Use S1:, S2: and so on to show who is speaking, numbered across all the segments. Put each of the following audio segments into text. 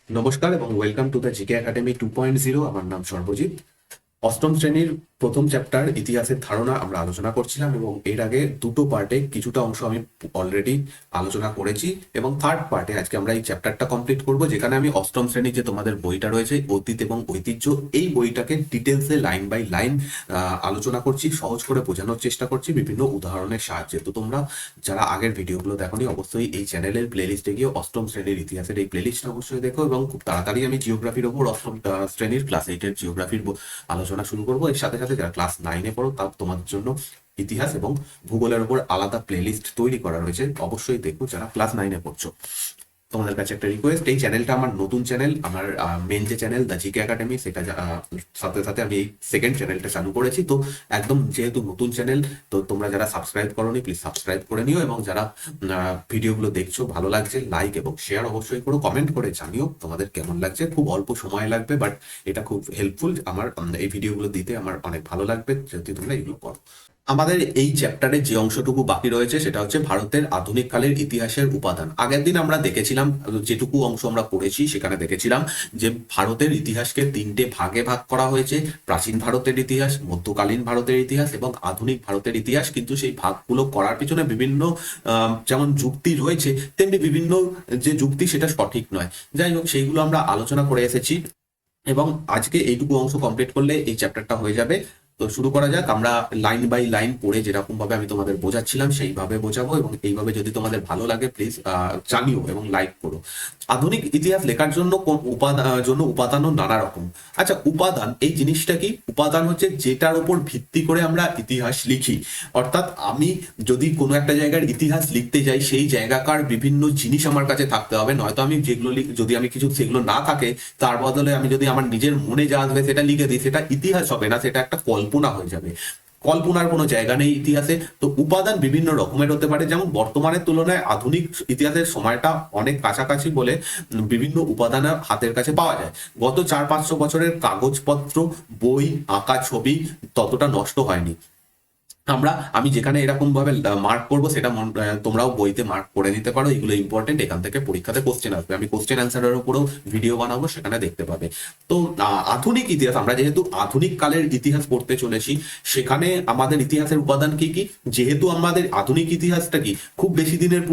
S1: নমস্কার এবং welcome to the GK academy 2.0। আমার নাম সর্বজিৎ। অষ্টম শ্রেণীর প্রথম চ্যাপ্টার ইতিহাসের ধারণা আমরা আলোচনা করছিলাম এবং এর আগে দুটো পার্টে কিছুটা অংশ আমি অলরেডি আলোচনা করেছি এবং থার্ড পার্টে আজকে আমরা এই চ্যাপ্টারটা কমপ্লিট করব, যেখানে আমি অষ্টম শ্রেণীর যে তোমাদের বইটা রয়েছে অতীত এবং ঐতিহ্য, এই বইটাকে ডিটেলসে লাইন বাই লাইন আলোচনা করছি, সহজ করে বোঝানোর চেষ্টা করছি বিভিন্ন উদাহরণের সাহায্যে। তো তোমরা যারা আগের ভিডিওগুলো দেখোনি অবশ্যই এই চ্যানেলের প্লেলিস্টে গিয়ে অষ্টম শ্রেণীর ইতিহাসের এই প্লেলিস্টটা অবশ্যই দেখো এবং খুব তাড়াতাড়ি আমি জিওগ্রাফির ওপর অষ্টম শ্রেণীর ক্লাস 8-এর জিওগ্রাফির আলোচনা শুরু করবো। এর সাথে সাথে যারা ক্লাস 9-এ পড়ো তা তোমাদের জন্য ইতিহাস এবং ভূগোলের উপর আলাদা প্লেলিস্ট তৈরি করা রয়েছে, অবশ্যই দেখো যারা ক্লাস 9-এ পড়ছো। তোমাদের কাছে একটা রিকোয়েস্ট, এই চ্যানেলটা আমার নতুন চ্যানেল, আমার মেন যে চ্যানেল দ্য জিকে একাডেমি, সেটা সাথে সাথে আমি এই সেকেন্ড চ্যানেলটা চালু করেছি। তো একদম যেহেতু নতুন চ্যানেল, তো তোমরা যারা সাবস্ক্রাইব করোনি প্লিজ সাবস্ক্রাইব করে নিও এবং যারা ভিডিওগুলো দেখছো ভালো লাগছে লাইক এবং শেয়ার অবশ্যই করো, কমেন্ট করে জানিও তোমাদের কেমন লাগছে। খুব অল্প সময় লাগবে বাট এটা খুব হেল্পফুল, আমার এই ভিডিওগুলো দিতে আমার অনেক ভালো লাগবে যদি তোমরা এগুলো করো। আমাদের এই চ্যাপ্টারে যে অংশটুকু বাকি রয়েছে সেটা হচ্ছে ভারতের আধুনিক কালের ইতিহাসের উপাদান। আগের দিন আমরা দেখেছিলাম, যেটুকু অংশ আমরা পড়েছি সেখানে দেখেছিলাম যে ভারতের ইতিহাসকে তিনটে ভাগে ভাগ করা হয়েছে: প্রাচীন ভারতের ইতিহাস, মধ্যকালীন ভারতের ইতিহাস এবং আধুনিক ভারতের ইতিহাস। কিন্তু সেই ভাগগুলো করার পিছনে বিভিন্ন যেমন যুক্তি রয়েছে, তেমনি বিভিন্ন যে যুক্তি সেটা সঠিক নয়। যাই হোক, সেইগুলো আমরা আলোচনা করে এসেছি এবং আজকে এইটুকু অংশ কমপ্লিট করলে এই চ্যাপ্টারটা হয়ে যাবে। তো শুরু করা যাক। আমরা লাইন বাই লাইন পড়ে যেরকম ভাবে আমি তোমাদের বোঝাচ্ছিলাম সেইভাবে বোঝাবো এবং এইভাবে যদি তোমাদের ভালো লাগে প্লিজ জানিও এবং লাইক করো। আধুনিক ইতিহাস লেখার জন্য উপাদানও নানা রকম। আচ্ছা, উপাদান এই জিনিসটা কি? উপাদান হচ্ছে যেটার উপর ভিত্তি করে আমরা ইতিহাস লিখি। অর্থাৎ আমি যদি কোনো একটা জায়গার ইতিহাস লিখতে যাই, সেই জায়গাকার বিভিন্ন জিনিস আমার কাছে থাকতে হবে, নয়তো আমি যেগুলো যদি আমি কিছু সেগুলো না থাকে, তার বদলে আমি যদি আমার নিজের মনে যা আসবে সেটা লিখে দিই, সেটা ইতিহাস হবে না, সেটা একটা কল্পনা হয়ে যাবে। কল্পনার কোনো জায়গা নেই ইতিহাসে। তো উপাদান বিভিন্ন রকমের হতে পারে, যেমন বর্তমানের তুলনায় আধুনিক ইতিহাসের সময়টা অনেক কাছাকাছি বলে বিভিন্ন উপাদান হাতের কাছে পাওয়া যায়। গত 400-500 বছরের কাগজপত্র, বই, আঁকা ছবি ততটা নষ্ট হয়নি। আমি যেখানে এরকম ভাবে মার্ক করবো সেটা তোমরাও বইতে মার্ক করে নিতে পারো। এগুলো ইম্পর্টেন্ট, এখান থেকে পরীক্ষাতে কোশ্চেন আসবে। আমি কোশ্চেন অ্যান্সারের উপরেও ভিডিও বানাবো, সেখানে দেখতে পাবে। তো আধুনিক ইতিহাস, আমরা যেহেতু আধুনিক কালের ইতিহাস পড়তে চলেছি, সেখানে আমাদের ইতিহাসের উপাদান কি কি? যেহেতু আমাদের আধুনিক ইতিহাসটা কি খুব বেশি দিনের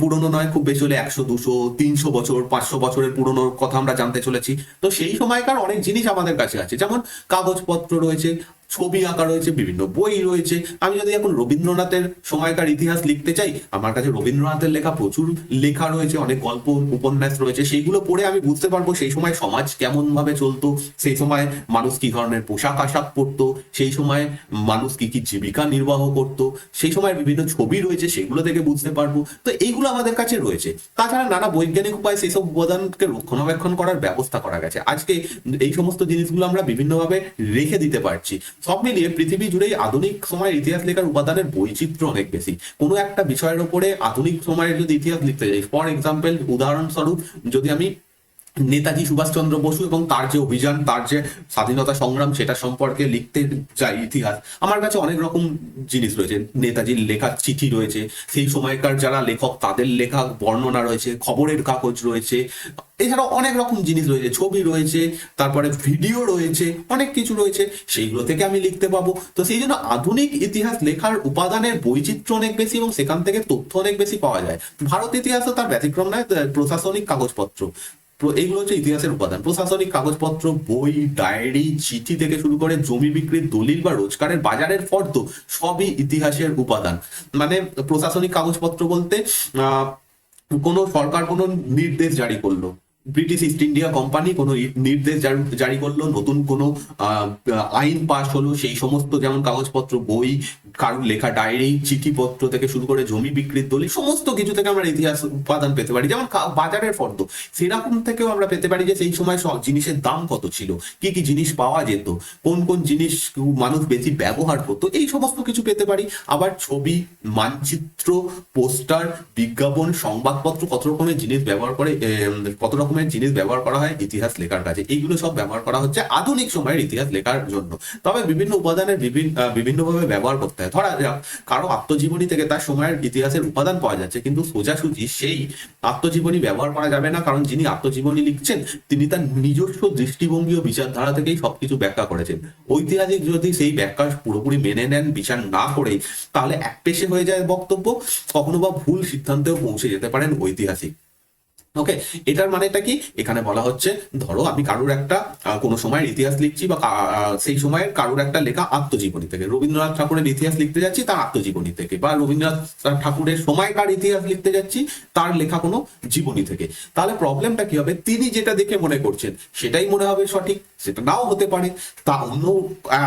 S1: পুরনো নয়, খুব বেশি হলে 100, 200, 300 বছর, 500 বছরের পুরনোর কথা আমরা জানতে চলেছি। তো সেই সময়কার অনেক জিনিস আমাদের কাছে আছে, যেমন কাগজপত্র রয়েছে, ছবি আঁকা রয়েছে, বিভিন্ন বই রয়েছে। আমি যদি এখন রবীন্দ্রনাথের সময়কার ইতিহাস লিখতে চাই, আমার কাছে রবীন্দ্রনাথের লেখা প্রচুর লেখা রয়েছে, অনেক গল্প উপন্যাস রয়েছে, সেইগুলো পড়ে আমি বুঝতে পারবো সেই সময় সমাজ কেমন ভাবে চলতো, সেই সময় মানুষ কি ধরনের পোশাক আশাক পরতো, সেই সময় মানুষ কি কি জীবিকা নির্বাহ করতো, সেই সময় বিভিন্ন ছবি রয়েছে, সেগুলো থেকে বুঝতে পারবো। তো এইগুলো আমাদের কাছে রয়েছে। তাছাড়া নানা বৈজ্ঞানিক উপায়ে সেই সব উপাদানকে রক্ষণাবেক্ষণ করার ব্যবস্থা করা গেছে। আজকে এই সমস্ত জিনিসগুলো আমরা বিভিন্নভাবে রেখে দিতে পারছি। সব মিলিয়ে পৃথিবী জুড়েই আধুনিক সময়ের ইতিহাস লেখার উপাদানের বৈচিত্র্য অনেক বেশি। কোনো একটা বিষয়ের উপরে আধুনিক সময়ের যদি ইতিহাস লিখতে যাই, ফর এক্সাম্পল উদাহরণস্বরূপ যদি আমি নেতাজি সুভাষচন্দ্র বসু এবং তার যে অভিযান, তার যে স্বাধীনতা সংগ্রাম, সেটা সম্পর্কে লিখতে চাই ইতিহাস, আমার কাছে অনেক রকম জিনিস রয়েছে। নেতাজির লেখা চিঠি রয়েছে, সেই সময়কার যারা লেখক তাদের লেখা বর্ণনা রয়েছে, খবরের কাগজ রয়েছে, এছাড়াও অনেক রকম জিনিস রয়েছে, ছবি রয়েছে, তারপরে ভিডিও রয়েছে, অনেক কিছু রয়েছে, সেইগুলো থেকে আমি লিখতে পাবো। তো সেই জন্য আধুনিক ইতিহাস লেখার উপাদানের বৈচিত্র্য অনেক বেশি এবং সেখান থেকে তথ্য অনেক বেশি পাওয়া যায়। ভারত ইতিহাসও তার ব্যতিক্রম নয়। প্রশাসনিক কাগজপত্র, এইগুলো হচ্ছে ইতিহাসের উপাদান। প্রশাসনিক কাগজপত্র, বই, ডায়েরি, চিঠি থেকে শুরু করে জমি বিক্রির দলিল বা রোজগারের বাজারের ফর্দ, সবই ইতিহাসের উপাদান। মানে প্রশাসনিক কাগজপত্র বলতে কোনো সরকার কোনো নির্দেশ জারি করলো, ব্রিটিশ ইস্ট ইন্ডিয়া কোম্পানি কোনো নির্দেশ জারি করলো, নতুন কোনো আইন পাশ হলো, সেই সমস্ত যেমন কাগজপত্র, বই, কারোর লেখা ডায়েরি, চিঠিপত্র থেকে শুরু করে জমি বিক্রির দলিল, সমস্ত কিছু থেকে আমরা ইতিহাস উপাদান পেতে পারি। যেমন বাজারের ফর্দ, সেরকম থেকেও আমরা পেতে পারি যে সেই সময় জিনিসের দাম কত ছিল, কি কি জিনিস পাওয়া যেত, কোন কোন জিনিস মানুষ বেশি ব্যবহার করতো, এই সমস্ত কিছু পেতে পারি। আবার ছবি, মানচিত্র, পোস্টার, বিজ্ঞাপন, সংবাদপত্র, কত রকমের জিনিস ব্যবহার করে, কত রকম রকমের জিনিস ব্যবহার করা হয় ইতিহাস লেখার কাজে। এইগুলো সব ব্যবহার করা হচ্ছে আধুনিক সময়ের ইতিহাস লেখার জন্য। তবে বিভিন্ন উপাদানের বিভিন্নভাবে ব্যবহার করতে হয়। ধরা যাক কারো আত্মজীবনী থেকে তার সময়ের ইতিহাসের উপাদান পাওয়া যাচ্ছে, কিন্তু সোজাসুজি সেই আত্মজীবনী ব্যবহার করা যাবে না, কারণ যিনি আত্মজীবনী লিখছেন তিনি তার নিজস্ব দৃষ্টিভঙ্গি ও বিচারধারা থেকেই সবকিছু ব্যাখ্যা করেছেন। ঐতিহাসিক যদি সেই ব্যাখ্যা পুরোপুরি মেনে নেন বিচার না করেই, তাহলে একপেশে হয়ে যায় বক্তব্য, কখনো বা ভুল সিদ্ধান্তেও পৌঁছে যেতে পারেন ঐতিহাসিক। ওকে, এটার মানেটা কি? এখানে বলা হচ্ছে ধরো আমি কারুর একটা কোনো সময়ের ইতিহাস লিখছি, বা সেই সময়ের কারুর একটা লেখা আত্মজীবনী থেকে, রবীন্দ্রনাথ ঠাকুরের ইতিহাস লিখতে যাচ্ছি তার আত্মজীবনী থেকে, বা রবীন্দ্রনাথ ঠাকুরের সময়কার ইতিহাস লিখতে যাচ্ছি তার লেখা কোনো জীবনী থেকে। তাহলে প্রবলেমটা কি হবে? তিনি যেটা দেখে মনে করছেন সেটাই মনে হবে সঠিক, সেটা নাও হতে পারে। তা অন্য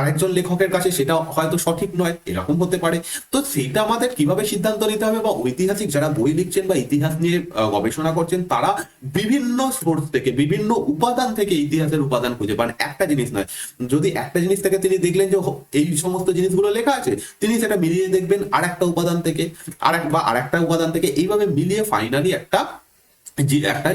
S1: আরেকজন লেখকের কাছে সেটা হয়তো সঠিক নয়, এরকম হতে পারে। তো সেটা আমাদের কিভাবে সিদ্ধান্ত নিতে হবে? বা ঐতিহাসিক যারা বই লিখছেন বা ইতিহাস নিয়ে গবেষণা করছেন, তারা বিভিন্ন সোর্স থেকে, বিভিন্ন উপাদান থেকে ইতিহাসের উপাদান খুঁজে পান। একটা জিনিস নয়, যদি একটা জিনিস থেকে তিনি দেখলেন যে এই সমস্ত জিনিসগুলো লেখা আছে, তিনি সেটা মিলিয়ে দেখবেন আরেকটা উপাদান থেকে, আরেকটা উপাদান থেকে, এইভাবে মিলিয়ে ফাইনালি একটা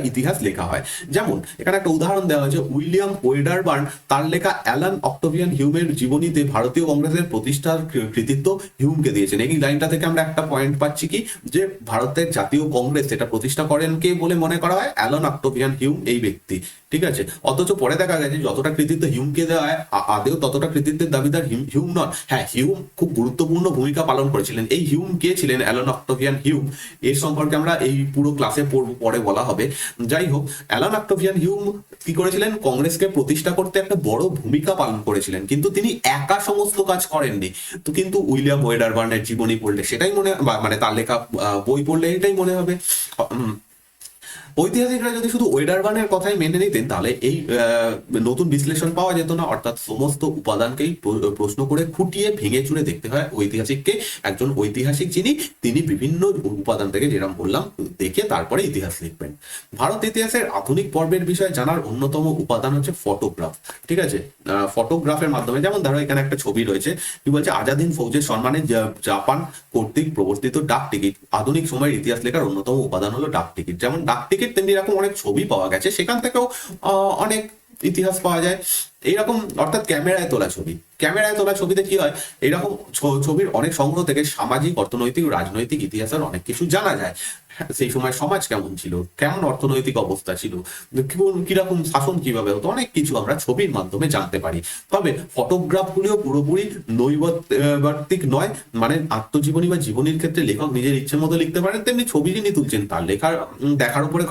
S1: ইতিহাস লেখা হয়। যেমন এখানে একটা উদাহরণ দেওয়া হয়েছে, উইলিয়াম ওয়েডারবার্ন তার লেখা অ্যালান অক্টোভিয়ান হিউমের জীবনীতে ভারতীয় কংগ্রেসের প্রতিষ্ঠার কৃতিত্ব হিউমকে দিয়েছেন। এই লাইনটা থেকে আমরা একটা পয়েন্ট পাচ্ছি কি, যে ভারতের জাতীয় কংগ্রেস সেটা প্রতিষ্ঠা করেন কে বলে মনে করা হয়? অ্যালান অক্টোভিয়ান হিউম এই ব্যক্তি, ঠিক আছে। অথচ পরে দেখা গেছে যতটা কৃতিত্ব হিউমকে দেওয়া হয়, আদেও ততটা কৃতিত্বের দাবিদার হিউম নন। হ্যাঁ, হিউম খুব গুরুত্বপূর্ণ ভূমিকা পালন করেছিলেন। এই হিউম কে ছিলেন? Alan Octavian Hume. এর সম্পর্কে আমরা এই পুরো ক্লাসে পরে বলা হবে। যাই হোক, অ্যালান অক্টোভিয়ান হিউম কি করেছিলেন? কংগ্রেসকে প্রতিষ্ঠা করতে একটা বড় ভূমিকা পালন করেছিলেন, কিন্তু তিনি একা সমস্ত কাজ করেননি। তো কিন্তু উইলিয়াম ওয়েডারবার্নের জীবনী পড়লে সেটাই মানে তার লেখা বই পড়লে এটাই মনে হবে। ঐতিহাসিকরা যদি শুধু ওয়েডারবার্নের কথাই মেনে নিতেন, তাহলে এই নতুন বিশ্লেষণ পাওয়া যেত না। অর্থাৎ সমস্ত উপাদানকেই প্রশ্ন করে খুঁটিয়ে ভেঙে চুরে দেখতে হয় ঐতিহাসিককে। একজন ঐতিহাসিক তিনি বিভিন্ন উপাদান থেকে, যেরকম বললাম, দেখে তারপরে ইতিহাস লিখবেন। ভারত ইতিহাসের আধুনিক পর্বের বিষয়ে জানার অন্যতম উপাদান হচ্ছে ফটোগ্রাফ, ঠিক আছে। ফটোগ্রাফের মাধ্যমে, যেমন ধরো এখানে একটা ছবি রয়েছে, কি বলছে? আজাদিন ফৌজের সম্মানে জাপান কর্তৃক প্রবর্তিত ডাক টিকিট। আধুনিক সময়ের ইতিহাস লেখার অন্যতম উপাদান হলো ডাক টিকিট। যেমন ডাক টিকিট, তেমনি এরকম অনেক ছবি পাওয়া গেছে, সেখান থেকেও অনেক ইতিহাস পাওয়া যায়। এইরকম, অর্থাৎ ক্যামেরায় তোলা ছবি, ক্যামেরায় তোলা ছবিতে কি হয়? এইরকম ছবির অনেক সংগ্রহ থেকে সামাজিক, অর্থনৈতিক, রাজনৈতিক ইতিহাসের অনেক কিছু জানা যায়। সেই সময় সমাজ কেমন ছিল, কেমন অর্থনৈতিক অবস্থা ছিল, কিরকম শাসন কিভাবে হতো, অনেক কিছু আমরা ছবির মাধ্যমে জানতে পারি। তবে ফটোগ্রাফ গুলিও পুরোপুরি নৈবত্তিক নয়। মানে আত্মজীবনী বা জীবনীর ক্ষেত্রে লেখক নিজের ইচ্ছে মতো লিখতে পারেন, তেমনি ছবি যিনি তুলছেন তার দেখার উপরে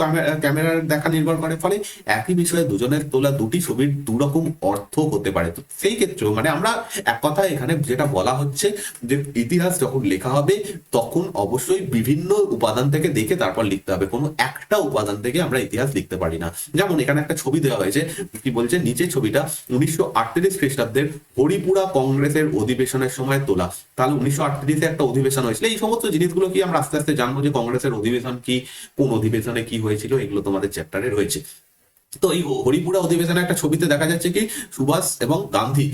S1: ক্যামেরার দেখা নির্ভর করে। ফলে একই বিষয়ে দুজনের তোলা দুটি ছবির দুরকম অর্থ হতে পারে। তো সেই ক্ষেত্রেও মানে আমরা এক কথা এখানে যেটা বলা হচ্ছে, যে ইতিহাস যখন লেখা হবে তখন অবশ্যই বিভিন্ন উপাদান থেকে দেখে তারপর লিখতে হবে। কোনো একটা উপাদান থেকে আমরা ইতিহাস লিখতে পারি না। যেমন এখানে একটা ছবি দেওয়া হয়েছে, কি বলছে নিচে? ছবিটা 1938 খ্রিস্টাব্দের হরিপুরা কংগ্রেসের অধিবেশনের সময় তোলা। তাহলে 1938-এ একটা অধিবেশন হয়েছিল। এই সমস্ত জিনিসগুলো কি আমরা আস্তে আস্তে জানবো, যে কংগ্রেসের অধিবেশন কি, কোন অধিবেশনে কি হয়েছিল, এগুলো তোমাদের চ্যাপ্টারে রয়েছে। তো এই হরিপুরা অধিবেশনে একটা ছবিতে দেখা যাচ্ছে কি, সুভাষ এবং গান্ধী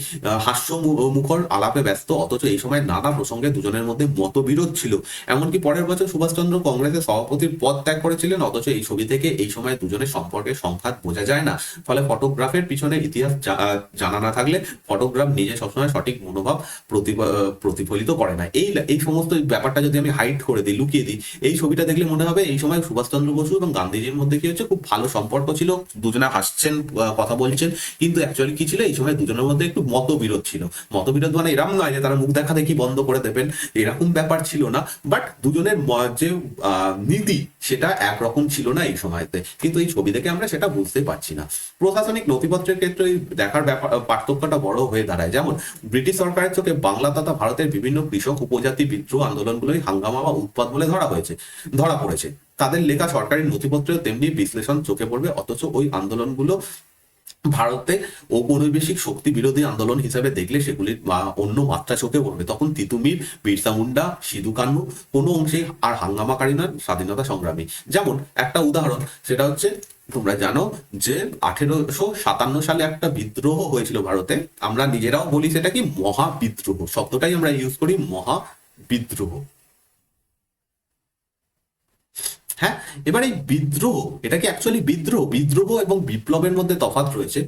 S1: হাস্য মুখর আলাপে ব্যস্ত, অথচ এই সময় নানা প্রসঙ্গে দুজনের মধ্যে মতবিরোধ ছিল। এমনকি পরের বছর সুভাষচন্দ্র কংগ্রেসের সভাপতির পদ ত্যাগ করেছিলেন, অথচ এই ছবি থেকে এই সময় দুজনের সম্পর্কের সংঘাত বোঝা যায় না। ফলে ফটোগ্রাফের পিছনে ইতিহাস জানা না থাকলে ফটোগ্রাফ নিজে সবসময় সঠিক মনোভাব প্রতিফলিত করে না। এই সমস্ত ব্যাপারটা যদি আমি হাইড করে দিই, লুকিয়ে দিই, এই ছবিটা দেখলে মনে হবে এই সময় সুভাষচন্দ্র বসু এবং গান্ধীজির মধ্যে কি হচ্ছে, খুব ভালো সম্পর্ক ছিল, দুজনে হাসছেন, কথা বলছেন। কিন্তু অ্যাকচুয়ালি কি ছিল? এই সময় দুজনের মধ্যে একটু মতবিরোধ ছিল। মতবিরোধ মানে এরকম নয় যে তারা মুখ দেখা দেখি বন্ধ করে দেবেন, এরকম ব্যাপার ছিল না। বাট দুজনের যে নীতি সেটা একরকম ছিল না এই সময়তে, কিন্তু এই ছবি দেখে আমরা সেটা বুঝতে পারছি না। প্রশাসনিক নথিপত্রের ক্ষেত্রে দেখার পার্থক্যটা বড় হয়ে দাঁড়ায়। যেমন ব্রিটিশ সরকারের চোখে বাংলা তথা ভারতের বিভিন্ন কৃষক উপজাতি বিদ্রোহ আন্দোলনগুলোই হাঙ্গামা বা উৎপাত বলে ধরা পড়েছে। তাদের লেখা সরকারি নথিপত্রেও তেমনি বিশ্লেষণ চোখে পড়বে, অথচ ওই আন্দোলনগুলো ভারতে ঔপনিবেশিক শক্তি বিরোধী আন্দোলন হিসেবে দেখলে সেগুলির অন্য মাত্রা চোখে পড়বে। তখন তিতুমির, বিরসা মুন্ডা, সিধু কানু কোনো অংশে আর হাঙ্গামাকারী নয়, স্বাধীনতা সংগ্রামী। যেমন একটা উদাহরণ, সেটা হচ্ছে তোমরা জানো যে 1857 সালে একটা বিদ্রোহ হয়েছিল ভারতে। আমরা নিজেরাও বলি সেটা কি, মহাবিদ্রোহ শব্দটাই আমরা ইউজ করি, মহাবিদ্রোহ। হ্যাঁ, এবার এই বিদ্রোহ, এটা কি অ্যাকচুয়ালি বিদ্রোহ? বিদ্রোহ এবং বিপ্লবের মধ্যে তফাৎ রয়েছে।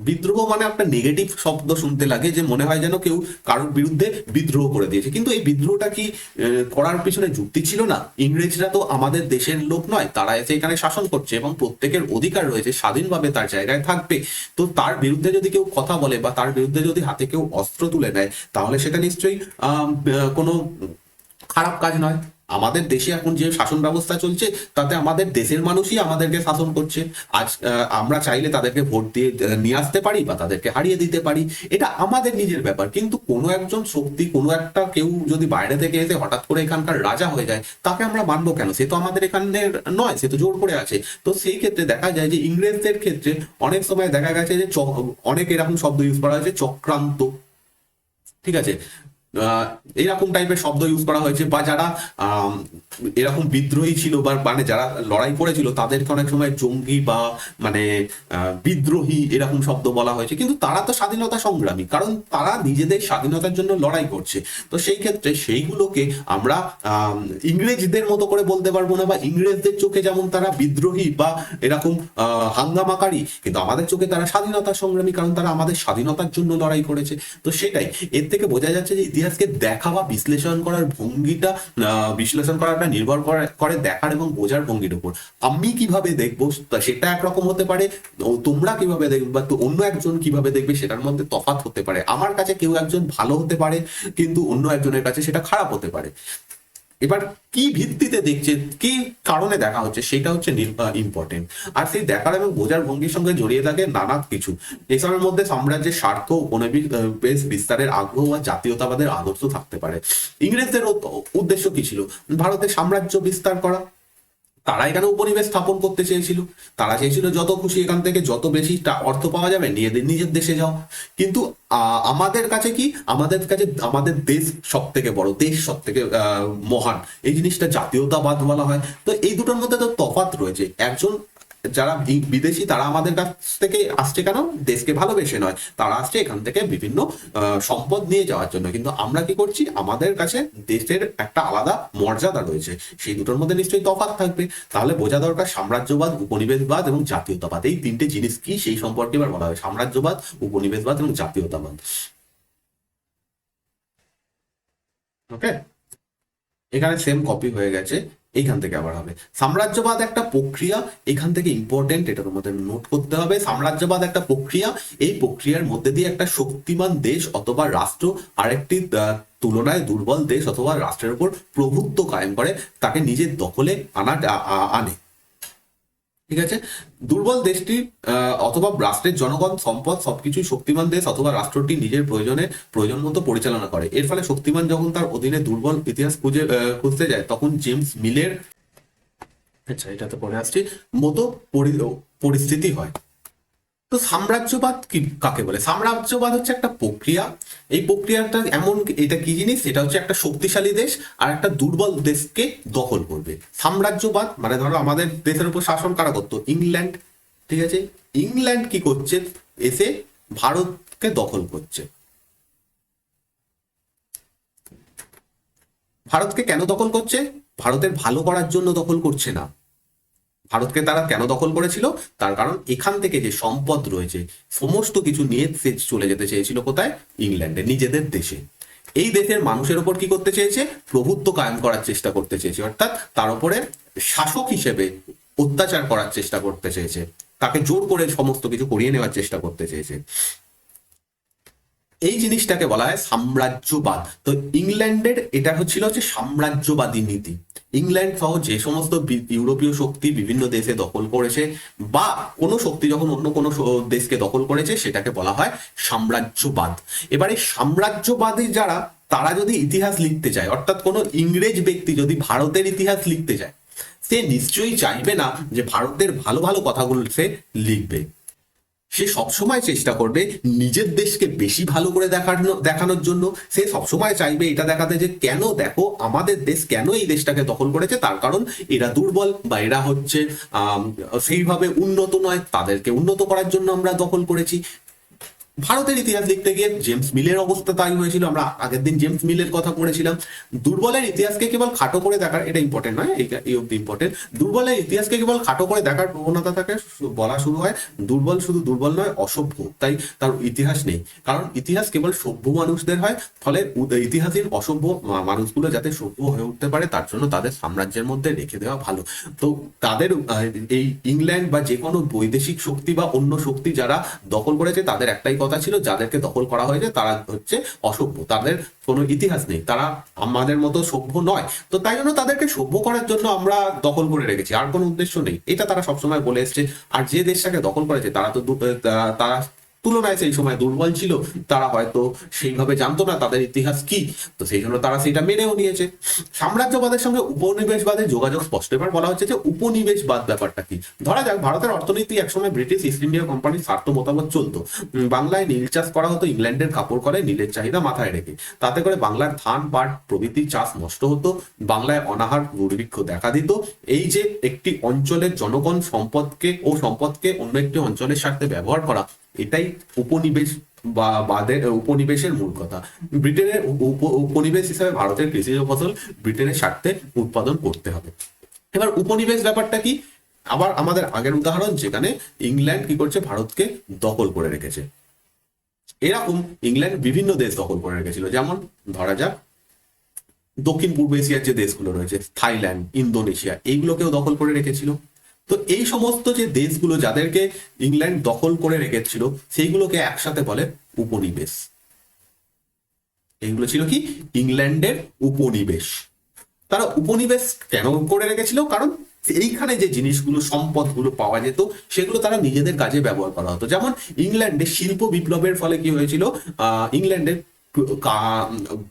S1: বিদ্রোহ মানে একটা নেগেটিভ শব্দ শুনতে লাগে, যে মনে হয় যেন কেউ কারোর বিরুদ্ধে বিদ্রোহ করে দিয়েছে, কিন্তু এই বিদ্রোহটা কি করার পিছনে যুক্তি ছিল না? ইংরেজরা তো আমাদের দেশের লোক নয়, তারা এসে এখানে শাসন করছে এবং প্রত্যেকের অধিকার রয়েছে স্বাধীনভাবে তার জায়গায় থাকবে। তো তার বিরুদ্ধে যদি কেউ কথা বলে বা তার বিরুদ্ধে যদি হাতে কেউ অস্ত্র তুলে নেয়, তাহলে সেটা নিশ্চয়ই কোনো খারাপ কাজ নয়। আমাদের দেশে এখন যে শাসন ব্যবস্থা চলছে, তাতে আমাদের দেশের মানুষই আমাদেরকে শাসন করছে। আজ আমরা চাইলে তাদেরকে ভোট দিয়ে নিয়ে আসতে পারি বা তাদেরকে হারিয়ে দিতে পারি, এটা আমাদের নিজের ব্যাপার। কিন্তু কোনো একজন শক্তি, কোনো একটা কেউ যদি বাইরে থেকে এসে হঠাৎ করে এখানকার রাজা হয়ে যায়, তাকে আমরা মানবো কেন? সে তো আমাদের এখানের নয়, সে তো জোর করে আছে। তো সেই ক্ষেত্রে দেখা যায় যে ইংরেজদের ক্ষেত্রে অনেক সময় দেখা গেছে যে অনেক এরকম শব্দ ইউজ করা হয়েছে, চক্রান্ত, ঠিক আছে, এরকম টাইপের শব্দ ইউজ করা হয়েছে। বা যারা এরকম বিদ্রোহী ছিল বা মানে যারা লড়াই করেছিল, তাদেরকে অনেক সময় জঙ্গি বা মানে বিদ্রোহী এরকম শব্দ বলা হয়েছে। কিন্তু তারা তো স্বাধীনতা সংগ্রামী, কারণ তারা নিজেদের স্বাধীনতার জন্য লড়াই করছে। তো সেই ক্ষেত্রে সেইগুলোকে আমরা ইংরেজদের মতো করে বলতে পারবো না, বা ইংরেজদের চোখে যেমন তারা বিদ্রোহী বা এরকম হাঙ্গামাকারী, কিন্তু আমাদের চোখে তারা স্বাধীনতা সংগ্রামী, কারণ তারা আমাদের স্বাধীনতার জন্য লড়াই করেছে। তো সেটাই এর থেকে বোঝা যাচ্ছে যে ইতিহাসকে দেখা বা বিশ্লেষণ করার ভঙ্গিটা, বিশ্লেষণ করাটা নির্ভর করে দেখার এবং বোঝার ভঙ্গির উপর। আমি কিভাবে দেখবো সেটা একরকম হতে পারে, তোমরা কিভাবে দেখবে বা অন্য একজন কিভাবে দেখবে সেটার মধ্যে তফাৎ হতে পারে। আমার কাছে কেউ একজন ভালো হতে পারে, কিন্তু অন্য একজনের কাছে সেটা খারাপ হতে পারে। এবার কি ভিত্তিতে দেখছে, কি কারণে দেখা হচ্ছে, সেটা হচ্ছে ইম্পর্টেন্ট। আর সেই দেখার এবং বোঝার ভঙ্গির সঙ্গে জড়িয়ে থাকে নানা কিছু। এসবের মধ্যে সাম্রাজ্যের স্বার্থ, উপনিবেশ বিস্তারের আগ্রহ বা জাতীয়তাবাদের আদর্শ থাকতে পারে। ইংরেজদের উদ্দেশ্য কি ছিল? ভারতের সাম্রাজ্য বিস্তার করা। তারা এখানে উপনিবেশ স্থাপন করতে চেয়েছিল। তারা চেয়েছিল যত খুশি এখান থেকে যত বেশি অর্থ পাওয়া যাবে, নিজেদের নিজের দেশে যাও। কিন্তু আমাদের কাছে কি, আমাদের কাছে আমাদের দেশ সব থেকে বড়, দেশ সব থেকে মহান, এই জিনিসটা জাতীয়তাবাদ বলা হয়। তো এই দুটোর মধ্যে তো তফাৎ রয়েছে। একজন যারা বিদেশি, তারা আমাদের কাছ থেকে আসছে কেন? দেশকে ভালোবেসে নয়, তারা আসছে এখান থেকে বিভিন্ন সম্পদ নিয়ে যাওয়ার জন্য। কিন্তু আমরা কি করছি? আমাদের কাছে দেশের একটা আলাদা মর্যাদা রয়েছে, সেই দুটোর মধ্যে নিশ্চয়ই তফাৎ থাকবে। তাহলে বোঝা দরকার সাম্রাজ্যবাদ, উপনিবেশবাদ এবং জাতীয়তাবাদ, এই তিনটে জিনিস কি সেই সম্পর্কে এবার বলা হবে। সাম্রাজ্যবাদ, উপনিবেশবাদ এবং জাতীয়তাবাদ। ওকে, এখানে সেম কপি হয়ে গেছে, এইখান থেকে আবার হবে। সাম্রাজ্যবাদ একটা প্রক্রিয়া, এখান থেকে ইম্পর্টেন্ট, এটা তোমাদের নোট করতে হবে। সাম্রাজ্যবাদ একটা প্রক্রিয়া, এই প্রক্রিয়ার মধ্যে দিয়ে একটা শক্তিমান দেশ অথবা রাষ্ট্র আরেকটি তুলনায় দুর্বল দেশ অথবা রাষ্ট্রের উপর প্রভুত্ব কায়েম করে, তাকে নিজের দখলে আনে। ঠিক আছে, দুর্বল দেশটি অথবা রাষ্ট্রের জনগণ, সম্পদ সবকিছুই শক্তিমান দেশ অথবা রাষ্ট্রটি নিজের প্রয়োজন মতো পরিচালনা করে। এর ফলে শক্তিমান যখন তার অধীনে দুর্বল ইতিহাস খুঁজতে যায়, তখন জেমস মিলের, আচ্ছা এটাতে পড়ে আসছি, মতো পরিস্থিতি হয়। তো সাম্রাজ্যবাদ কি কাকে বলে? সাম্রাজ্যবাদ হচ্ছে একটা প্রক্রিয়া। এই প্রক্রিয়াটা এমন, এটা কি জিনিস? এটা হচ্ছে একটা শক্তিশালী দেশ আর একটা দুর্বল দেশকে দখল করবে। সাম্রাজ্যবাদ মানে ধরো আমাদের দেশের উপর শাসন কারা করতো? ইংল্যান্ড। ঠিক আছে, ইংল্যান্ড কি করছে? এসে ভারতকে দখল করছে। ভারতকে কেন দখল করছে? ভারতের ভালো করার জন্য দখল করছে না। ভারতকে তারা কেন দখল করেছিল? তার কারণ এখান থেকে যে সম্পদ রয়েছে সমস্ত কিছু নিয়ে সে চলে যেতে চেয়েছিল কোথায়? ইংল্যান্ডে, নিজেদের দেশে। এই দেশের মানুষের ওপর কি করতে চেয়েছে? প্রভুত্ব কায়েম করার চেষ্টা করতে চেয়েছে, অর্থাৎ তার উপরে শাসক হিসেবে অত্যাচার করার চেষ্টা করতে চেয়েছে, তাকে জোর করে সমস্ত কিছু করিয়ে নেওয়ার চেষ্টা করতে চেয়েছে। এই জিনিসটাকে বলা হয় সাম্রাজ্যবাদ। তো ইংল্যান্ডের এটা হচ্ছে সাম্রাজ্যবাদী নীতি। ইংল্যান্ড সহ যে সমস্ত ইউরোপীয় শক্তি বিভিন্ন দেশে দখল করেছে, বা কোনো শক্তি যখন অন্য কোনো দেশকে দখল করেছে, সেটাকে বলা হয় সাম্রাজ্যবাদ। এবারে সাম্রাজ্যবাদী যারা, তারা যদি ইতিহাস লিখতে চায়, অর্থাৎ কোনো ইংরেজ ব্যক্তি যদি ভারতের ইতিহাস লিখতে চায়, সে নিশ্চয়ই চাইবে না যে ভারতের ভালো ভালো কথাগুলো সে লিখবে। সে সবসময় চেষ্টা করবে নিজের দেশকে বেশি ভালো করে দেখানোর জন্য। সে সবসময় চাইবে এটা দেখাতে যে কেন, দেখো আমাদের দেশ কেন এই দেশটাকে দখল করেছে, তার কারণ এরা দুর্বল বা এরা হচ্ছে সেইভাবে উন্নত নয়, তাদেরকে উন্নত করার জন্য আমরা দখল করেছি। ভারতের ইতিহাস লিখতে গিয়ে জেমস মিলের অবস্থা তাই হয়েছিল। আমরা আগের দিন জেমস মিলের কথা পড়েছিলাম। দুর্বলের ইতিহাসকে কেবল খাটো করে দেখার, এটা ইম্পর্টেন্ট নয়, এই অব্দি ইম্পর্টেন্ট, দুর্বলের ইতিহাসকে কেবল খাটো করে দেখার প্রবণতা থাকে, বলা শুরু হয় দুর্বল শুধু দুর্বল নয়, অসভ্য, তাই তার ইতিহাস নেই। কারণ ইতিহাস কেবল সভ্য মানুষদের হয়, ফলে ইতিহাসের অসভ্য মানুষগুলো যাতে সভ্য হয়ে উঠতে পারে তার জন্য তাদের সাম্রাজ্যের মধ্যে রেখে দেওয়া ভালো। তো তাদের এই ইংল্যান্ড বা যে কোনো বৈদেশিক শক্তি বা অন্য শক্তি যারা দখল করেছে তাদের একটাই কথা ছিল, যাদেরকে দখল করা হয়েছে তারা হচ্ছে অসভ্য, তাদের কোনো ইতিহাস নেই, তারা আমাদের মতো সভ্য নয়। তো তাই জন্য তাদেরকে সভ্য করার জন্য আমরা দখল করে রেখেছি, আর কোনো উদ্দেশ্য নেই, এটা তারা সবসময় বলে এসছে। আর যে দেশটাকে দখল করেছে তারা তো তারা তুলনায় সেই সময় দুর্বল ছিল, তারা হয়তো সেইভাবে জানতো না তাদের ইতিহাস কি, তো সেই জন্য তারা সেটা মেনেও নিয়েছে। সাম্রাজ্যবাদের সঙ্গে উপনিবেশবাদের যোগাযোগ স্পষ্ট। এবার বলা হচ্ছে যে উপনিবেশবাদ ব্যাপারটা কি। ধরা যাক ভারতের অর্থনীতি একসময় ব্রিটিশ ইস্ট ইন্ডিয়া কোম্পানির স্বার্থ মোতাবেক চলতো। বাংলায় নীল চাষ করা হতো ইংল্যান্ডের কাপড় করে নীলের চাহিদা মাথায় রেখে। তাতে করে বাংলার ধান পাট প্রভৃতি চাষ নষ্ট হতো, বাংলায় অনাহার দুর্ভিক্ষ দেখা দিত। এই যে একটি অঞ্চলের জনগণ সম্পদকে অন্য একটি অঞ্চলের স্বার্থে ব্যবহার করা, এটাই উপনিবেশ বা উপনিবেশের মূল কথা। ব্রিটেনের উপনিবেশ হিসাবে ভারতের কৃষিজ ফসল ব্রিটেনের স্বার্থে উৎপাদন করতে হবে। এবার উপনিবেশ ব্যাপারটা কি, আবার আমাদের আগের উদাহরণ যেখানে ইংল্যান্ড কি করছে, ভারতকে দখল করে রেখেছে। এরকম ইংল্যান্ড বিভিন্ন দেশ দখল করে রেখেছিল, যেমন ধরা যাক দক্ষিণ পূর্ব এশিয়ার যে দেশগুলো রয়েছে, থাইল্যান্ড, ইন্দোনেশিয়া, এইগুলোকেও দখল করে রেখেছিল। তো এই সমস্ত যে দেশগুলো যাদেরকে ইংল্যান্ড দখল করে রেখেছিল সেইগুলোকে একসাথে বলে উপনিবেশ। এইগুলো ছিল কি, ইংল্যান্ডের উপনিবেশ। তারা উপনিবেশ কেন করে রেখেছিল, কারণ এইখানে যে জিনিসগুলো সম্পদগুলো পাওয়া যেত সেগুলো তারা নিজেদের কাজে ব্যবহার করা হতো। যেমন ইংল্যান্ডে শিল্প বিপ্লবের ফলে কি হয়েছিল, ইংল্যান্ডের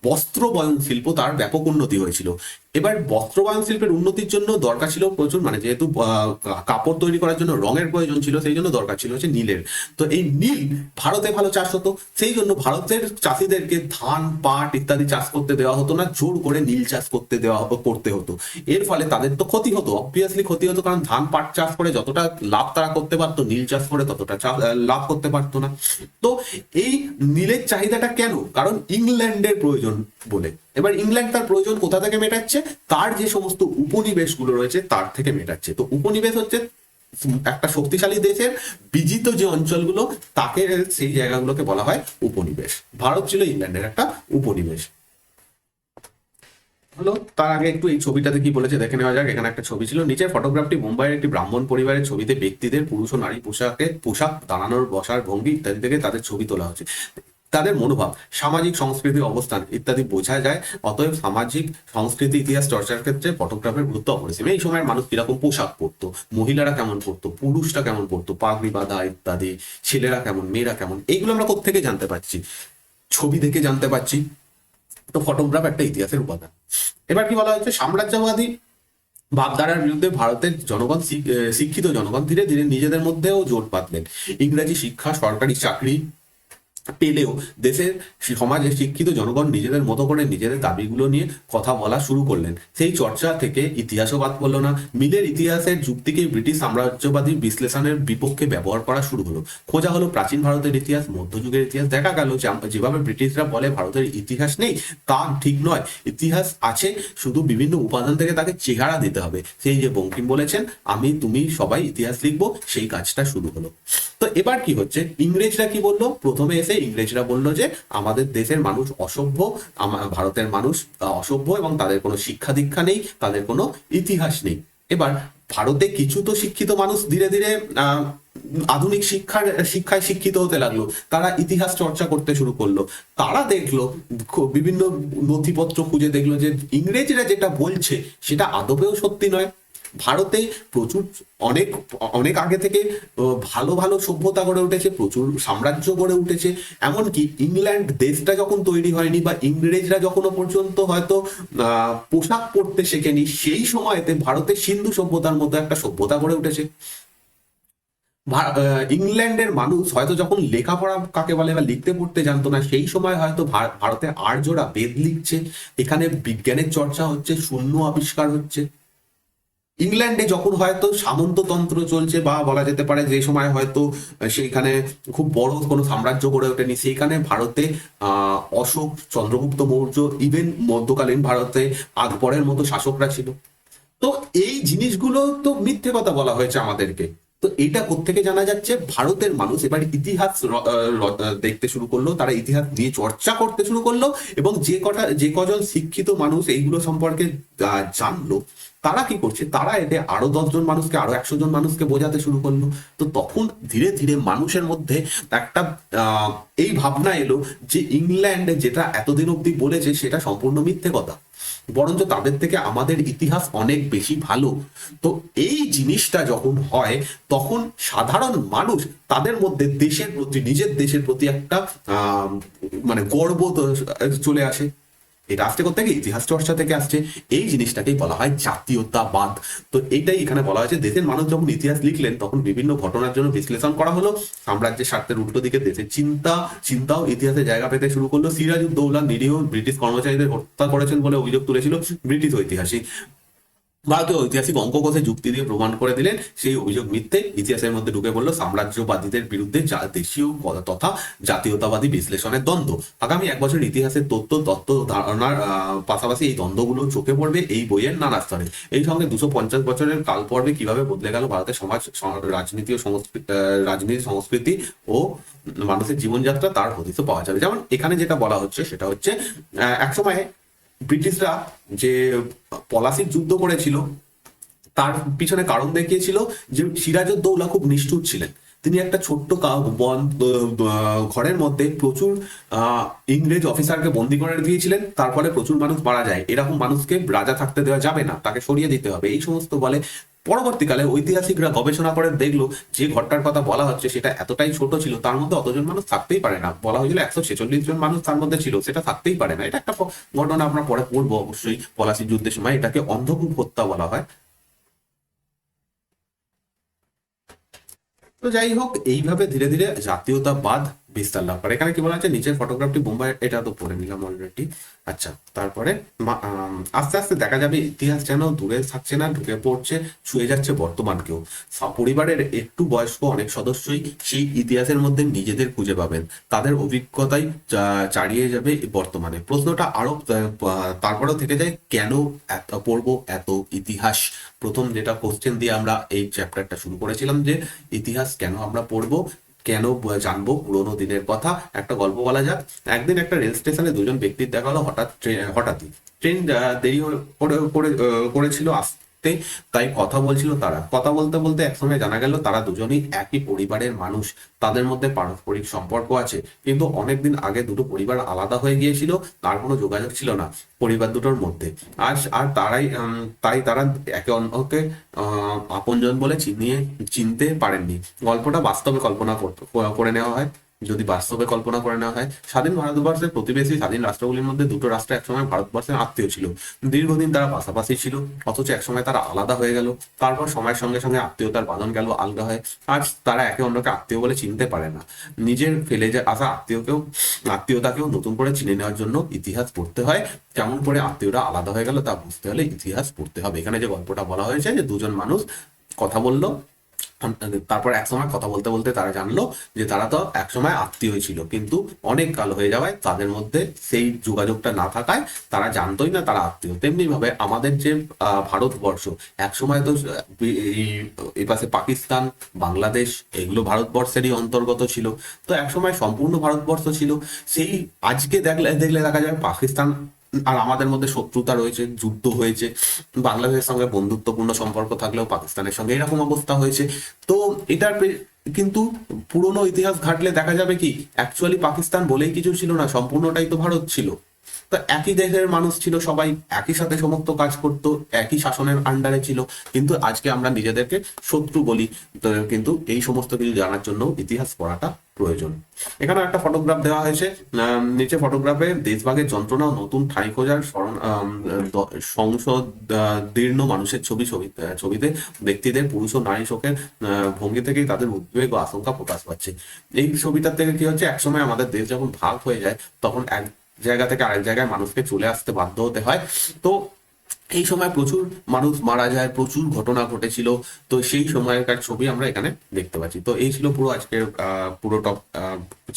S1: বস্ত্র বয়ন শিল্প তার ব্যাপক উন্নতি হয়েছিল। এবার বস্ত্র বয়ন শিল্পের উন্নতির জন্য দরকার ছিল প্রচুর, মানে যেহেতু কাপড় তৈরি করার জন্য রঙের প্রয়োজন ছিল, সেই জন্য দরকার ছিল হচ্ছে নীলের। তো এই নীল ভারতে ভালো চাষ হতো, সেই জন্য ভারতের চাষিদেরকে ধান পাট ইত্যাদি চাষ করতে দেওয়া হতো না, জোর করে নীল চাষ করতে হতো। এর ফলে তাদের তো ক্ষতি হতো, অবভিয়াসলি ক্ষতি হতো, কারণ ধান পাট চাষ করে যতটা লাভ তারা করতে পারতো, নীল চাষ করে ততটা লাভ করতে পারতো না। তো এই নীলের চাহিদাটা কেন, কারণ ইংল্যান্ডের প্রয়োজন বলে। এবার ইংল্যান্ড তার প্রয়োজন কোথা থেকে মেটাচ্ছে, তার যে সমস্ত উপনিবেশগুলো রয়েছে তার থেকে মেটাচ্ছে। তো উপনিবেশ হচ্ছে একটা শক্তিশালী দেশের বিজিত যে অঞ্চলগুলো, তাকে সেই জায়গাগুলোকে বলা হয় উপনিবেশ। ভারত ছিল ইংল্যান্ডের একটা উপনিবেশ। হলো, তার আগে একটু এই ছবিটাতে কি বলেছে দেখে নেওয়া যাক। এখানে একটা ছবি ছিল, নিচের ফটোগ্রাফটি মুম্বাইয়ের একটি ব্রাহ্মণ পরিবারের ছবিতে ব্যক্তিদের পুরুষ ও নারী পোশাক, দাঁড়ানোর বসার ভঙ্গি ইত্যাদি থেকে তাদের ছবি তোলা হচ্ছে। তাদের মনোভাব, সামাজিক সংস্কৃতির অবস্থান ইত্যাদি বোঝা যায়। অতএব সামাজিক সংস্কৃতি ইতিহাস চর্চার ক্ষেত্রে ফটোগ্রাফের গুরুত্ব অপরিসীম। এই সময়ের মানুষ কিরকম পোশাক পরতো, মহিলারা কেমন পরতো, পুরুষরা কেমন পরতো, পাগড়ি বাঁধা ইত্যাদি, ছেলেরা কেমন, মেয়েরা কেমন, এইগুলো আমরা কোত্থেকে জানতে পারছি, ছবি দেখে জানতে পারছি। তো ফটোগ্রাফ একটা ইতিহাসের উপাদান। এবার কি বলা হচ্ছে, সাম্রাজ্যবাদী ভাবধারার বিরুদ্ধে ভারতের জনগণ, শিক্ষিত জনগণ ধীরে ধীরে নিজেদের মধ্যেও জোট বাঁধলেন। ইংরেজি শিক্ষা, সরকারি চাকরি পেলেও দেশের সমাজে শিক্ষিত জনগণ নিজেদের মতো করে নিজেদের দাবিগুলো নিয়ে কথা বলা শুরু করলেন। সেই চর্চা থেকে ইতিহাসও বাদ পড়ল না। মিলের ইতিহাসের যুক্তিকে ব্রিটিশ সাম্রাজ্যবাদী বিশ্লেষণের বিপক্ষে ব্যবহার করা শুরু হলো। খোঁজা হলো প্রাচীন ভারতের ইতিহাস, মধ্যযুগের ইতিহাস। দেখা গেল যে যেভাবে ব্রিটিশরা বলে ভারতের ইতিহাস নেই, তা ঠিক নয়। ইতিহাস আছে, শুধু বিভিন্ন উপাদান থেকে তাকে চেহারা দিতে হবে। সেই যে বঙ্কিম বলেছেন, আমি তুমি সবাই ইতিহাস লিখবো, সেই কাজটা শুরু হলো। তো এবার কি হচ্ছে, ইংরেজরা কি বললো, প্রথমে এসে ইংরেজরা বললো যে আমাদের দেশের মানুষ অসভ্য, ভারতের মানুষ অসভ্য এবং তাদের কোনো শিক্ষা দীক্ষা নেই, তাদের কোনো ইতিহাস নেই। এবার ভারতে কিছু তো শিক্ষিত মানুষ ধীরে ধীরে আধুনিক শিক্ষায় শিক্ষিত হতে লাগলো, তারা ইতিহাস চর্চা করতে শুরু করলো। তারা দেখলো, বিভিন্ন নথিপত্র খুঁজে দেখলো যে ইংরেজরা যেটা বলছে সেটা আদবেও সত্যি নয়। ভারতে প্রচুর অনেক অনেক আগে থেকে ভালো ভালো সভ্যতা গড়ে উঠেছে, প্রচুর সাম্রাজ্য গড়ে উঠেছে। এমনকি ইংল্যান্ড দেশটা যখন তৈরি হয়নি বা ইংরেজরা যখনও পর্যন্ত হয়তো পোশাক পরতে শেখেনি, সেই সময়তে ভারতের সিন্ধু সভ্যতার মতো একটা সভ্যতা গড়ে উঠেছে। ইংল্যান্ডের মানুষ হয়তো যখন লেখাপড়া কাকে বলে বা লিখতে পড়তে জানতো না, সেই সময় হয়তো ভারতে আর্যরা বেদ লিখছে, এখানে বিজ্ঞানের চর্চা হচ্ছে, শূন্য আবিষ্কার হচ্ছে। ইংল্যান্ডে যখন হয়তো সামন্ততন্ত্র চলছে, বা বলা যেতে পারে যে সময় হয়তো সেইখানে খুব বড় কোনো সাম্রাজ্য গড়ে ওঠেনি, সেইখানে ভারতে অশোক, চন্দ্রগুপ্ত মৌর্য, ইভেন মধ্যকালীন ভারতে আকবরের মতো শাসকরা ছিল। তো এই জিনিসগুলো তো মিথ্যে কথা বলা হয়েছে আমাদেরকে। তো এটা কোত্থেকে জানা যাচ্ছে? ভারতের মানুষ এবার ইতিহাস দেখতে শুরু করলো, তারা ইতিহাস নিয়ে চর্চা করতে শুরু করলো, এবং যে কজন শিক্ষিত মানুষ এইগুলো সম্পর্কে জানলো, তারা কি করছে, তারা এতে আরো 10 জন মানুষকে, আরো 100 জন মানুষকে বোঝাতে শুরু করলো। তো তখন ধীরে ধীরে মানুষের মধ্যে একটা এই ভাবনা এলো যে ইংল্যান্ড যেটা এতদিন অব্দি বলেছে সেটা সম্পূর্ণ মিথ্যে কথা, বরঞ্চ তাদের থেকে আমাদের ইতিহাস অনেক বেশি ভালো। তো এই জিনিসটা যখন হয়, তখন সাধারণ মানুষ তাদের মধ্যে দেশের প্রতি, নিজের দেশের প্রতি একটা মানে গর্ব চলে আসে। এটা আসছে কোথা থেকে? ইতিহাস চর্চা থেকে আসছে। এই জিনিসটাকেই বলা হয় জাতীয়তাবাদ। তো এটাই এখানে বলা হয়েছে, দেশের মানুষ যখন ইতিহাস লিখলেন তখন বিভিন্ন ঘটনার জন্য বিশ্লেষণ করা হলো, সাম্রাজ্যের স্বার্থের উল্টো দিকে দেশের চিন্তাও ইতিহাসে জায়গা পেতে শুরু করলো। সিরাজউদ্দৌলা নিরীহ ব্রিটিশ কর্মচারীদের হত্যা করেছেন বলে অভিযোগ তুলেছিল ব্রিটিশ ঐতিহাসিক। ভারতীয় ঐতিহাসিক অঙ্ক কষে যুক্তি দিয়ে প্রমাণ করে দিলেন সেই অভিযোগ মিথ্যে। ইতিহাসের মধ্যে ঢুকে পড়লো সাম্রাজ্যবাদীদের বিরুদ্ধে দেশীয় তথা জাতীয়তাবাদী বিশ্লেষণের দ্বন্দ্ব। আগামী 1 বছর ইতিহাসের তত্ত্ব ধারণার পাশাপাশি এই দ্বন্দ্বগুলো চোখে পড়বে এই বইয়ের নানা স্তরে। এই সঙ্গে 250 বছরের কাল পর্বে কিভাবে বদলে গেল ভারতের সমাজ, রাজনীতি ও রাজনীতি, সংস্কৃতি ও মানুষের জীবনযাত্রা, তার হদিশও পাওয়া যাবে। যেমন এখানে যেটা বলা হচ্ছে সেটা হচ্ছে, একসময় ব্রিটিশরা যে পলাশির যুদ্ধ করেছিল, তার পিছনে কারণ দেখিয়েছিল যে সিরাজউদ্দৌলা খুব নিষ্ঠুর ছিলেন। তিনি একটা ছোট্ট ঘরের মধ্যে প্রচুর ইংরেজ অফিসারকে বন্দি করে দিয়েছিলেন, তার ফলে প্রচুর মানুষ মারা যায়। এরকম মানুষকে রাজা থাকতে দেওয়া যাবে না, তাকে সরিয়ে দিতে হবে, এই সমস্ত বলে। পরবর্তীকালে ঐতিহাসিকরা গবেষণা করে দেখলো যে ঘরটার কথা বলা হচ্ছে সেটা এতটাই ছোট ছিল, তার মধ্যে অতজন মানুষ থাকতেই পারে না। বলা হয়েছিল 146 জন মানুষ তার মধ্যে ছিল, সেটা থাকতেই পারে না। এটা একটা ঘটনা আমরা পরে পড়বো অবশ্যই, পলাশির যুদ্ধের সময়। এটাকে অন্ধকূপ হত্যা বলা হয়। তো যাই হোক, এইভাবে ধীরে ধীরে জাতীয়তাবাদ বিস্তার লাভ করে। এখানে কি বলা আছে, নিচের ফটোগ্রাফটি বোম্বাই, এটা তো পড়ে নিলাম অলরেডি। আচ্ছা, তারপরে আস্তে আস্তে দেখা যাবে ইতিহাস যেন দূরে থাকছে না, ঢুকে পড়ছে, ছুঁয়ে যাচ্ছে বর্তমানকেও। পরিবারের একটু বয়স্ক অনেক সদস্যই সেই ইতিহাসের মধ্যে নিজেদের খুঁজে পাবেন, তাদের অভিজ্ঞতাই চালিয়ে যাবে বর্তমানে। প্রশ্নটা আরো তারপরেও থেকে যায়, কেন এত পড়বো এত ইতিহাস? প্রথম যেটা কোশ্চেন দিয়ে আমরা এই চ্যাপ্টারটা শুরু করেছিলাম, যে ইতিহাস কেন আমরা পড়বো, কেন জানবো পুরোনো দিনের কথা। একটা গল্প বলা যাক। একদিন একটা রেল স্টেশনে 2 জন ব্যক্তির দেখা হলো। হঠাৎই ট্রেন দেরি করেছিল আসতে, তাই কথা বলছিল। তারা কথা বলতে বলতে একসময় জানা গেল তারা দুজনেই একই পরিবারের মানুষ, তাদের মধ্যে পারস্পরিক সম্পর্ক আছে, কিন্তু অনেকদিন আগে দুটো পরিবার আলাদা হয়ে গিয়েছিল, তার কোনো যোগাযোগ ছিল না পরিবার দুটোর মধ্যে। আর তাই তারা একে অন্যকে আপনজন বলে চিনতে পারেননি। গল্পটা বাস্তবে করে নেওয়া হয়। যদি বাস্তবে কল্পনা করে নেওয়া হয়, স্বাধীন ভারতবর্ষের প্রতিবেশী স্বাধীন রাষ্ট্রগুলির মধ্যে দুটো রাষ্ট্র একসময় ভারতবর্ষের আত্মীয় ছিল। দীর্ঘদিন তারা পাশাপাশি ছিল, অথচ একসময় তারা আলাদা হয়ে গেল। তারপর সময়ের সঙ্গে সঙ্গে আত্মীয়তার বাঁধন গেল আলগা হয়। আজ তারা একে অন্যকে আত্মীয় বলে চিনতে পারে না। নিজের ফেলে আসা আত্মীয়তাকেও নতুন করে চিনে নেওয়ার জন্য ইতিহাস পড়তে হয়। কেমন করে আত্মীয়রা আলাদা হয়ে গেল তা বুঝতে হলে ইতিহাস পড়তে হবে। এখানে যে গল্পটা বলা হয়েছে, যে 2 জন মানুষ কথা বললো, তারপর একসময় কথা বলতে বলতে তারা জানলো যে তারা তো একসময় আত্মীয় ছিল, কিন্তু অনেক কাল হয়ে যাওয়ায় তাদের মধ্যে সেই যোগাযোগটা না থাকায় তারা জানতোই না তারা আত্মীয়। তেমনি ভাবে আমাদের যে ভারতবর্ষ, একসময় তো এই পাশে পাকিস্তান, বাংলাদেশ, এগুলো ভারতবর্ষেরই অন্তর্গত ছিল। তো একসময় সম্পূর্ণ ভারতবর্ষ ছিল। সেই আজকে দেখলে দেখলে দেখা যায় পাকিস্তান আর আমাদের মধ্যে শত্রুতা রয়েছে, যুদ্ধ হয়েছে। বাংলাদেশের সঙ্গে বন্ধুত্বপূর্ণ সম্পর্ক থাকলেও পাকিস্তানের সঙ্গে এরকম অবস্থা হয়েছে। তো কিন্তু পুরনো ইতিহাস ঘাটলে দেখা যাবে কি, অ্যাকচুয়ালি পাকিস্তান বলেই কিছু ছিল না, সম্পূর্ণটাই তো ভারত ছিল। তো একই দেশের মানুষ ছিল, সবাই একই সাথে সমস্ত কাজ করতো, একই শাসনের আন্ডারে ছিল, কিন্তু আজকে আমরা নিজেদেরকে শত্রু বলি। তো কিন্তু এই সমস্ত কিছু জানার জন্য ইতিহাস পড়াটা প্রয়োজন। এখানে একটা ফটোগ্রাফ দেওয়া হয়েছে, নিচে ফটোগ্রাফে দেশভাগের যন্ত্রণা ও নতুন ঠাঁই খোঁজার সংশোধীর্ণ মানুষের ছবিতে ব্যক্তিদের পুরুষ ও নারী শোকের ভঙ্গি থেকেই তাদের উদ্বেগ ও আশঙ্কা প্রকাশ পাচ্ছে। এই ছবিটার থেকে কি হচ্ছে, একসময় আমাদের দেশ যখন ভাগ হয়ে যায় তখন এক জায়গা থেকে আরেক জায়গায় মানুষকে চলে আসতে বাধ্য হতে হয়। তো এই সময় প্রচুর মানুষ মারা যায়, প্রচুর ঘটনা ঘটেছিল। তো সেই সময়কার ছবি আমরা এখানে দেখতে পাচ্ছি। তো এই ছিল পুরো আজকের পুরো টপ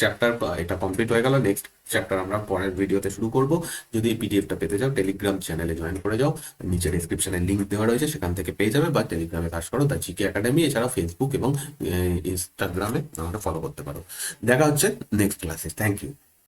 S1: চ্যাপ্টার, এটা কমপ্লিট হয়ে গেল। নেক্সট চ্যাপ্টার আমরা পরের ভিডিওতে শুরু করব। যদি পিডিএফটা পেতে চাও টেলিগ্রাম চ্যানেলে জয়েন করে যাও, নিচে ডিসক্রিপশনে লিঙ্ক দেওয়া রয়েছে, সেখান থেকে পেয়ে যাবে, বা টেলিগ্রামে কাজ করো দ্য জিকে একাডেমি। এছাড়া ফেসবুক এবং ইনস্টাগ্রামে আমাকে ফলো করতে পারো। দেখা হচ্ছে নেক্সট ক্লাসে। Thank you.